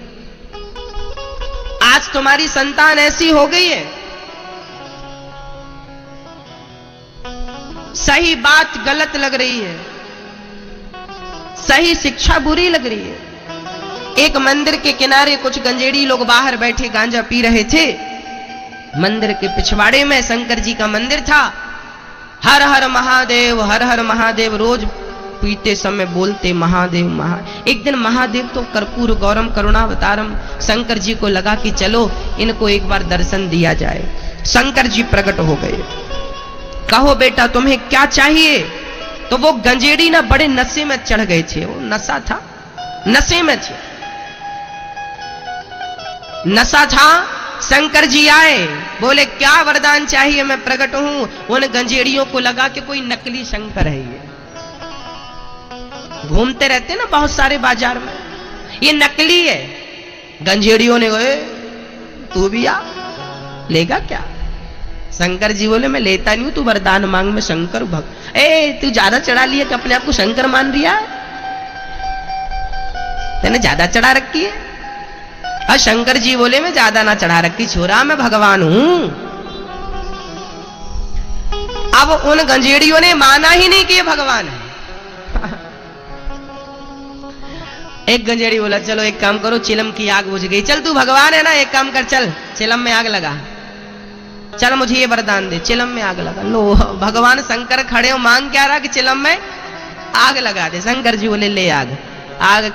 आज तुम्हारी संतान ऐसी हो गई है, सही बात गलत लग रही है, सही शिक्षा बुरी लग रही है। एक मंदिर के किनारे कुछ गंजेड़ी लोग बाहर बैठे गांजा पी रहे थे। मंदिर के पिछवाड़े में शंकर जी का मंदिर था। हर हर महादेव, हर हर महादेव रोज पीते समय बोलते महादेव महा। एक दिन महादेव तो कर्पूर गौरम करुणावतारम, शंकर जी को लगा कि चलो इनको एक बार दर्शन दिया जाए। शंकर जी प्रकट हो गए। कहो बेटा तुम्हें क्या चाहिए। तो वो गंजेड़ी ना बड़े नशे में चढ़ गए थे, वो नशा था, नशे में थे, नशा था। शंकर जी आए, बोले क्या वरदान चाहिए, मैं प्रकट हूं। उन गंजेड़ियों को लगा कि कोई नकली शंकर है ये। घूमते रहते ना बहुत सारे बाजार में, ये नकली है। गंजेड़ियों ने कहे तू भी आ, लेगा क्या? शंकर जी बोले मैं लेता नहीं हूं, तू वरदान मांग, मैं शंकर भक्त। तू ज्यादा चढ़ा लिया कि अपने आप को शंकर मान रिया है? तेने ज्यादा चढ़ा रखी है। और शंकर जी बोले मैं ज्यादा ना चढ़ा रखी छोरा, मैं भगवान हूं। अब उन गंजेड़ियों ने माना ही नहीं कि ये भगवान है। एक गंजेड़ी बोला चलो एक काम करो, चिलम की आग बुझ गई, चल तू भगवान है ना, एक काम कर, चल चिलम में आग लगा, चल मुझे ये वरदान दे, चिलम में आग लगा। लो भगवान शंकर खड़े हो, मांग क्या रहा कि चिलम में आग लगा दे। शंकर जी बोले ले आग। आग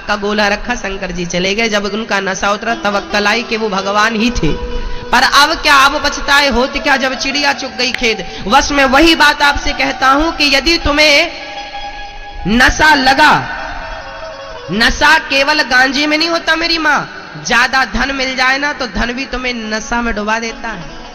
का गोला रखा, शंकर जी चले गए। जब उनका नशा उतरा तब अक्कल आई कि वो भगवान ही थे। पर अब क्या, अब पछताए होते क्या जब चिड़िया चुग गई खेत। बस मैं वही बात आपसे कहता हूं कि यदि तुम्हें नशा लगा, नशा केवल गांजे में नहीं होता मेरी मां, ज्यादा धन मिल जाए ना तो धन भी तुम्हें नशा में डुबा देता है।